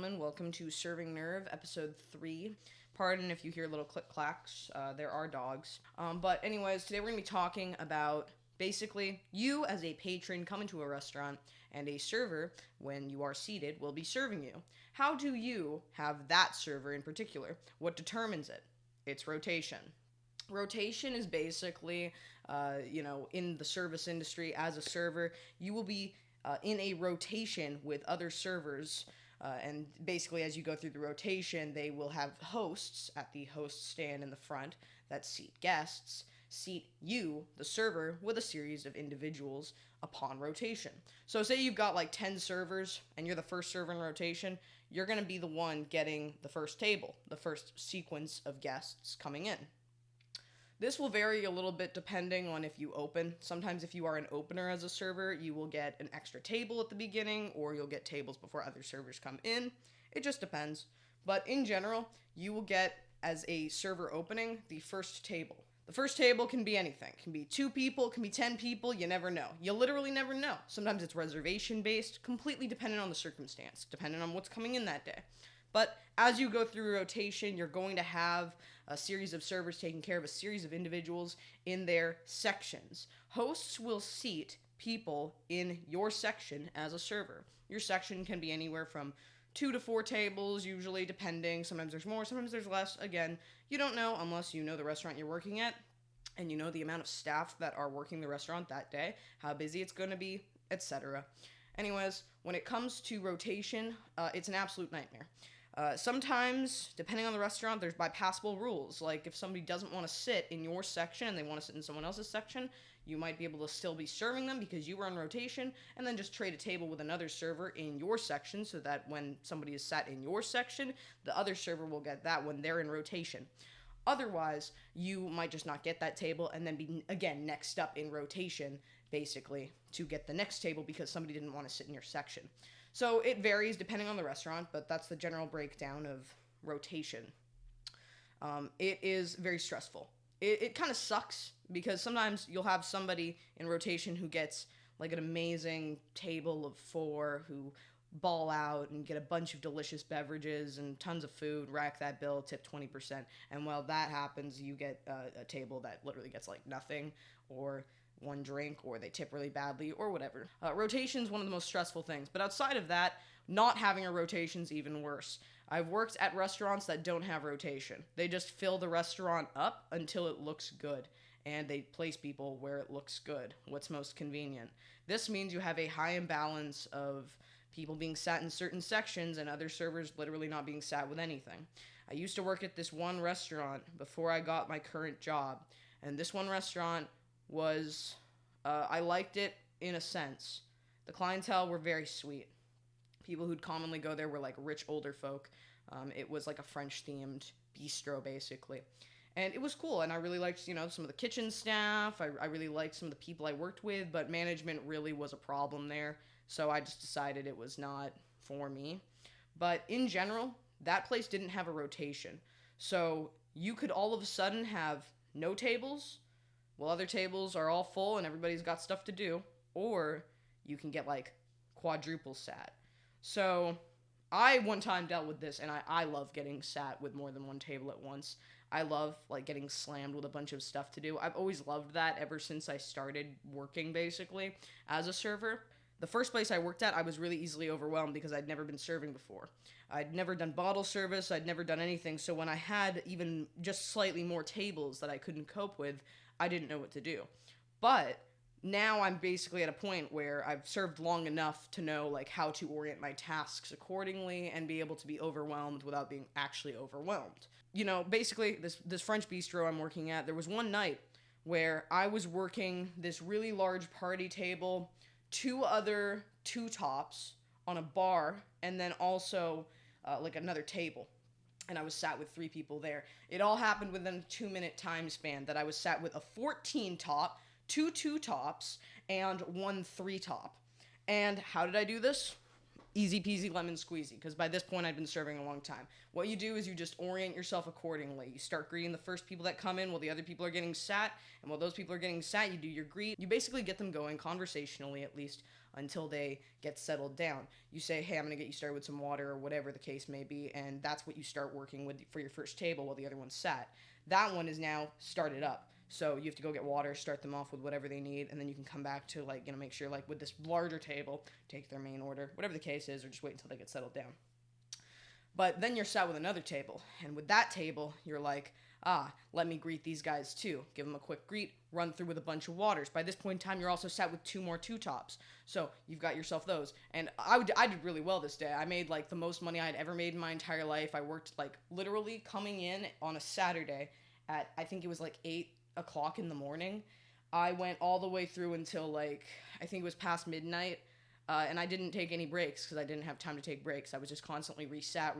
gentlemen, welcome to Serving Nerve, episode 3. Pardon if you hear little click-clacks, there are dogs. But anyways, today we're going to be talking about basically you as a patron come into a restaurant and a server, when you are seated, will be serving you. How do you have that server in particular? What determines it? It's rotation. Rotation is basically, in the service industry as a server, you will be in a rotation with other servers. And basically, as you go through the rotation, they will have hosts at the host stand in the front that seat guests, seat you, the server, with a series of individuals upon rotation. So say you've got like 10 servers and you're the first server in rotation, you're going to be the one getting the first table, the first sequence of guests coming in. This will vary a little bit depending on if you open. Sometimes if you are an opener as a server, you will get an extra table at the beginning, or you'll get tables before other servers come in. It just depends. But in general, you will get, as a server opening, the first table. The first table can be anything. It can be 2 people, it can be 10 people, you never know. You literally never know. Sometimes it's reservation based, completely dependent on the circumstance, dependent on what's coming in that day. But as you go through rotation, you're going to have a series of servers taking care of a series of individuals in their sections. Hosts will seat people in your section as a server. Your section can be anywhere from 2 to 4 tables, usually, depending. Sometimes there's more, sometimes there's less. Again, you don't know unless you know the restaurant you're working at and you know the amount of staff that are working the restaurant that day, how busy it's going to be, etc. Anyways, when it comes to rotation, it's an absolute nightmare. Sometimes, depending on the restaurant, there's bypassable rules. Like, if somebody doesn't want to sit in your section and they want to sit in someone else's section, you might be able to still be serving them because you were on rotation, and then just trade a table with another server in your section so that when somebody is sat in your section, the other server will get that when they're in rotation. Otherwise, you might just not get that table and then be, again, next up in rotation, basically, to get the next table because somebody didn't want to sit in your section. So it varies depending on the restaurant, but that's the general breakdown of rotation. It is very stressful. It kind of sucks because sometimes you'll have somebody in rotation who gets like an amazing table of 4 who ball out and get a bunch of delicious beverages and tons of food, rack that bill, tip 20%. And while that happens, you get a table that literally gets like nothing or 1 drink, or they tip really badly, or whatever. Rotation is one of the most stressful things, but outside of that, not having a rotation is even worse. I've worked at restaurants that don't have rotation. They just fill the restaurant up until it looks good, and they place people where it looks good, what's most convenient. This means you have a high imbalance of people being sat in certain sections and other servers literally not being sat with anything. I used to work at this one restaurant before I got my current job, and this one restaurant was, I liked it in a sense. The clientele were very sweet. People who'd commonly go there were like rich older folk. It was like a French-themed bistro, basically. And it was cool, and I really liked, some of the kitchen staff. I really liked some of the people I worked with, but management really was a problem there, so I just decided it was not for me. But in general, that place didn't have a rotation. So you could all of a sudden have no tables, while other tables are all full and everybody's got stuff to do, or you can get like quadruple sat. So I one time dealt with this, and I love getting sat with more than one table at once. I love like getting slammed with a bunch of stuff to do. I've always loved that ever since I started working basically as a server. The first place I worked at, I was really easily overwhelmed because I'd never been serving before. I'd never done bottle service, I'd never done anything, so when I had even just slightly more tables that I couldn't cope with, I didn't know what to do. But now I'm basically at a point where I've served long enough to know like how to orient my tasks accordingly and be able to be overwhelmed without being actually overwhelmed. Basically this French bistro I'm working at, there was one night where I was working this really large party table, 2 other 2-tops on a bar, and then also like another table. And I was sat with 3 people there. It all happened within a 2-minute time span that I was sat with a 14-top, 2 2-tops, and 1 3-top. And how did I do this? Easy peasy lemon squeezy, because by this point I'd been serving a long time. What you do is you just orient yourself accordingly. You start greeting the first people that come in while the other people are getting sat, and while those people are getting sat, you do your greet. You basically get them going, conversationally at least, until they get settled down. You say, hey, I'm going to get you started with some water or whatever the case may be, and that's what you start working with for your first table while the other one's sat. That one is now started up. So you have to go get water, start them off with whatever they need, and then you can come back to, like, you know, make sure, like, with this larger table, take their main order, whatever the case is, or just wait until they get settled down. But then you're sat with another table, and with that table, you're like, let me greet these guys too. Give them a quick greet, run through with a bunch of waters. By this point in time, you're also sat with 2 more 2-tops. So you've got yourself those. And I did really well this day. I made, like, the most money I'd ever made in my entire life. I worked, like, literally coming in on a Saturday at, I think it was, like, 8 o'clock in the morning. I went all the way through until, like, I think it was past midnight. And I didn't take any breaks because I didn't have time to take breaks. I was just constantly reset.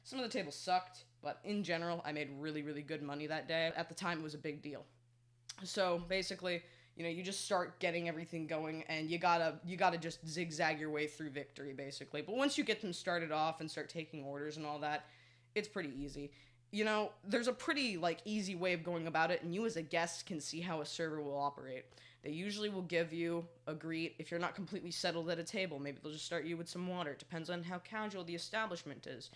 Some of the tables sucked, but in general, I made really, really good money that day. At the time, it was a big deal. So basically, you know, you just start getting everything going, and you gotta just zigzag your way through victory, basically. But once you get them started off and start taking orders and all that, it's pretty easy. You know, there's a pretty, like, easy way of going about it, and you as a guest can see how a server will operate. They usually will give you a greet. If you're not completely settled at a table, maybe they'll just start you with some water. It depends on how casual the establishment is.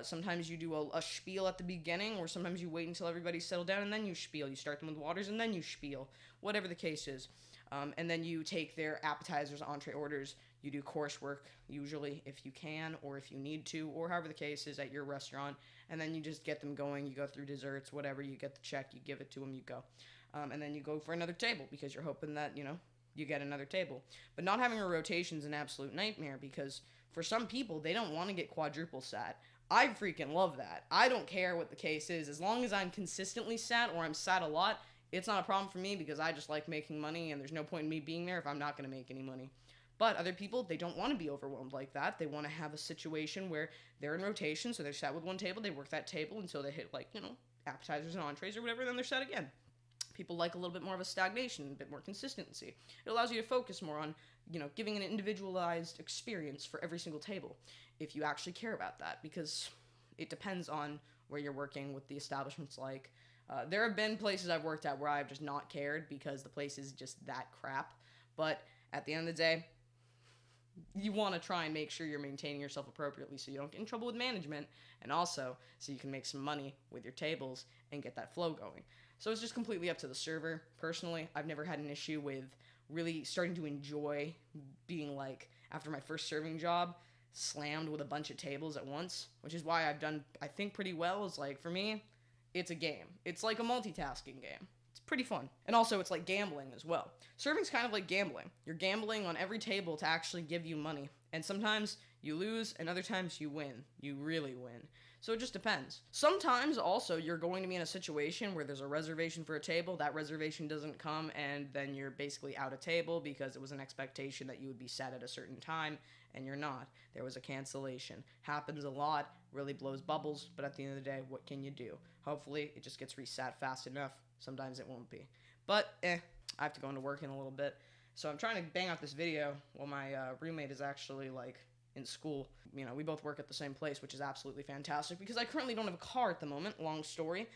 Sometimes you do a spiel at the beginning, or sometimes you wait until everybody's settled down and then you spiel. You start them with waters and then you spiel, whatever the case is. And then you take their appetizers, entree orders. You do coursework, usually, if you can, or if you need to, or however the case is at your restaurant. And then you just get them going. You go through desserts, whatever. You get the check, you give it to them, you go. And then you go for another table because you're hoping that, you know, you get another table. But not having a rotation is an absolute nightmare because for some people, they don't want to get quadruple sat. I freaking love that. I don't care what the case is. As long as I'm consistently sat or I'm sat a lot, it's not a problem for me because I just like making money and there's no point in me being there if I'm not going to make any money. But other people, they don't want to be overwhelmed like that. They want to have a situation where they're in rotation, so they're sat with one table, they work that table until they hit, like, you know, appetizers and entrees or whatever, and then they're sat again. People like a little bit more of a stagnation, a bit more consistency. It allows you to focus more on, you know, giving an individualized experience for every single table, if you actually care about that, because it depends on where you're working, what the establishment's like. There have been places I've worked at where I've just not cared because the place is just that crap, but at the end of the day, you want to try and make sure you're maintaining yourself appropriately so you don't get in trouble with management, and also so you can make some money with your tables and get that flow going. So it's just completely up to the server. Personally, I've never had an issue with really starting to enjoy being, like, after my first serving job, slammed with a bunch of tables at once, which is why I've done, I think, pretty well. Is like, for me, it's a game. It's like a multitasking game. It's pretty fun. And also, it's like gambling as well. Serving's kind of like gambling. You're gambling on every table to actually give you money. And sometimes you lose, and other times you win. You really win. So it just depends. Sometimes, also, you're going to be in a situation where there's a reservation for a table, that reservation doesn't come, and then you're basically out of table because it was an expectation that you would be sat at a certain time, and you're not. There was a cancellation. Happens a lot, really blows bubbles, but at the end of the day, what can you do? Hopefully, it just gets resat fast enough. Sometimes it won't be. But, I have to go into work in a little bit. So I'm trying to bang out this video while my roommate is actually, like, in school. You know, we both work at the same place, which is absolutely fantastic because I currently don't have a car at the moment. Long story.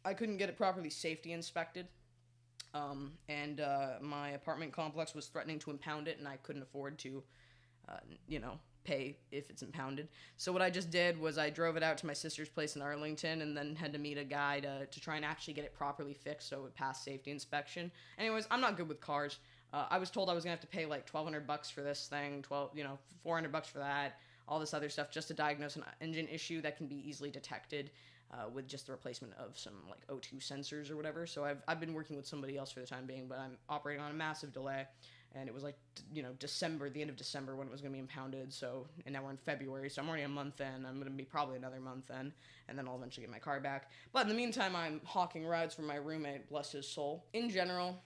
I couldn't get it properly safety inspected. And my apartment complex was threatening to impound it, and I couldn't afford to, you know, pay if it's impounded. So what I just did was I drove it out to my sister's place in Arlington and then had to meet a guy to try and actually get it properly fixed so it would pass safety inspection. Anyways, I'm not good with cars. I was told I was going to have to pay like $1,200 for this thing, $400 for that, all this other stuff just to diagnose an engine issue that can be easily detected with just the replacement of some like O2 sensors or whatever. So I've been working with somebody else for the time being, but I'm operating on a massive delay. And it was like, December, the end of December when it was going to be impounded. So, and now we're in February, so I'm already a month in. I'm going to be probably another month in, and then I'll eventually get my car back. But in the meantime, I'm hawking rides from my roommate, bless his soul. In general,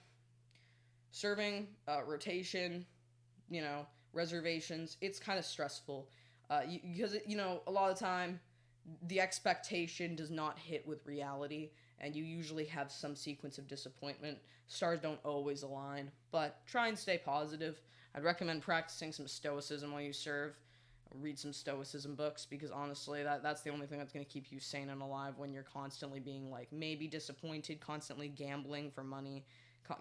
serving, rotation, reservations, it's kind of stressful. Because, a lot of the time, the expectation does not hit with reality, and you usually have some sequence of disappointment. Stars don't always align, but try and stay positive. I'd recommend practicing some stoicism while you serve. Read some stoicism books, because honestly, that's the only thing that's going to keep you sane and alive when you're constantly being, maybe disappointed, constantly gambling for money.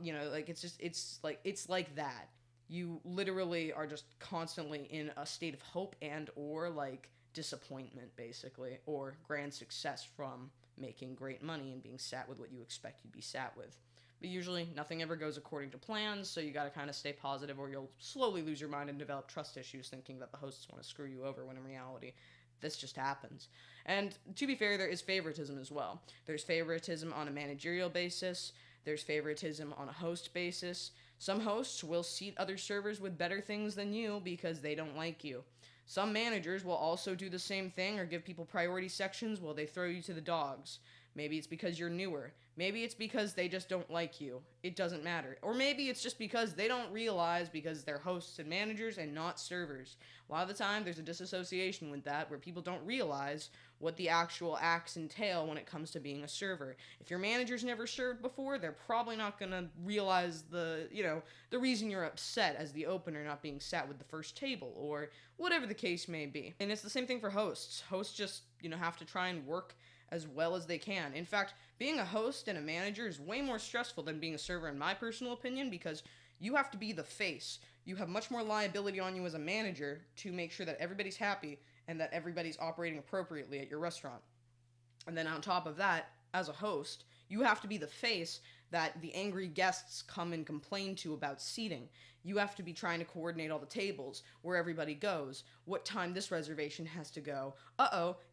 It's like that. you literally are just constantly in a state of hope and or like disappointment, basically, or grand success from making great money and being sat with what you expect you'd be sat with. But usually nothing ever goes according to plans, so you gotta kind of stay positive or you'll slowly lose your mind and develop trust issues thinking that the hosts want to screw you over, when in reality this just happens. And to be fair, there is favoritism as well. There's favoritism on a managerial basis, there's favoritism on a host basis. Some hosts will seat other servers with better things than you because they don't like you. Some managers will also do the same thing or give people priority sections while they throw you to the dogs. Maybe it's because you're newer. Maybe it's because they just don't like you. It doesn't matter. Or maybe it's just because they don't realize because they're hosts and managers and not servers. A lot of the time, there's a disassociation with that where people don't realize what the actual acts entail when it comes to being a server. If your manager's never served before, they're probably not going to realize the reason you're upset as the opener not being sat with the first table or whatever the case may be. And it's the same thing for hosts. Hosts just, have to try and work as well as they can. In fact, being a host and a manager is way more stressful than being a server in my personal opinion because you have to be the face. You have much more liability on you as a manager to make sure that everybody's happy and that everybody's operating appropriately at your restaurant. And then on top of that, as a host, you have to be the face that the angry guests come and complain to about seating. You have to be trying to coordinate all the tables, where everybody goes, what time this reservation has to go.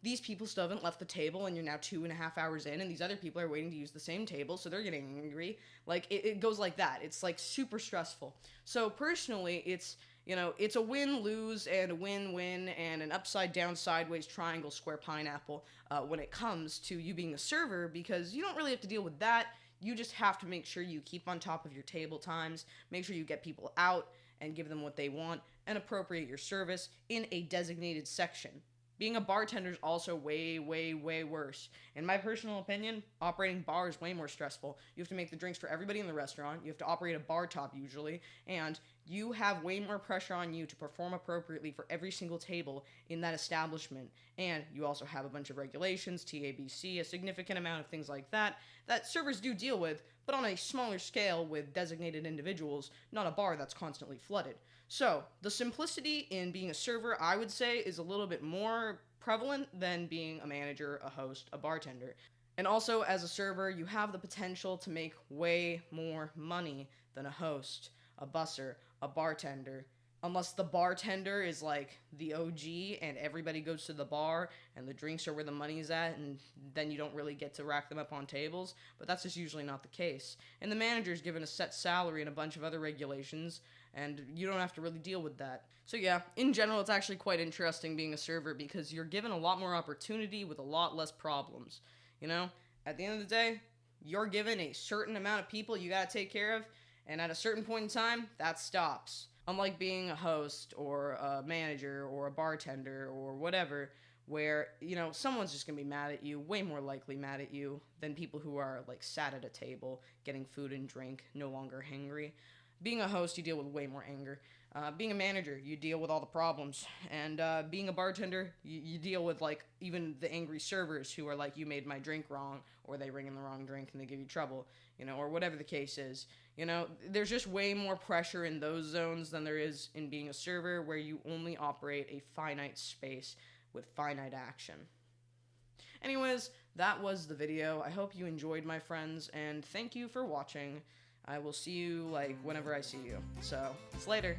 These people still haven't left the table and you're now 2.5 hours in and these other people are waiting to use the same table, so they're getting angry. Like, it goes like that. It's like super stressful. So personally, it's a win-lose and a win-win and an upside-down, sideways, triangle, square, pineapple when it comes to you being a server, because you don't really have to deal with that. You just have to make sure you keep on top of your table times, make sure you get people out and give them what they want, and appropriate your service in a designated section. Being a bartender is also way, way, way worse. In my personal opinion, operating bar is way more stressful. You have to make the drinks for everybody in the restaurant, you have to operate a bar top usually, and you have way more pressure on you to perform appropriately for every single table in that establishment. And you also have a bunch of regulations, TABC, a significant amount of things like that servers do deal with, but on a smaller scale with designated individuals, not a bar that's constantly flooded. So, the simplicity in being a server, I would say, is a little bit more prevalent than being a manager, a host, a bartender. And also, as a server, you have the potential to make way more money than a host, a busser, a bartender. Unless the bartender is like the OG and everybody goes to the bar and the drinks are where the money's at, and then you don't really get to rack them up on tables, but that's just usually not the case. And the manager's given a set salary and a bunch of other regulations, and you don't have to really deal with that. So yeah, in general, it's actually quite interesting being a server because you're given a lot more opportunity with a lot less problems. At the end of the day, you're given a certain amount of people you gotta take care of, and at a certain point in time, that stops. Unlike being a host or a manager or a bartender or whatever, where, someone's just going to be mad at you, way more likely mad at you than people who are, like, sat at a table, getting food and drink, no longer hangry. Being a host, you deal with way more anger. Being a manager, you deal with all the problems. And being a bartender, you deal with, like, even the angry servers who are like, you made my drink wrong, or they bring in the wrong drink and they give you trouble, or whatever the case is. There's just way more pressure in those zones than there is in being a server, where you only operate a finite space with finite action. Anyways, that was the video. I hope you enjoyed, my friends, and thank you for watching. I will see you, whenever I see you. So, it's later.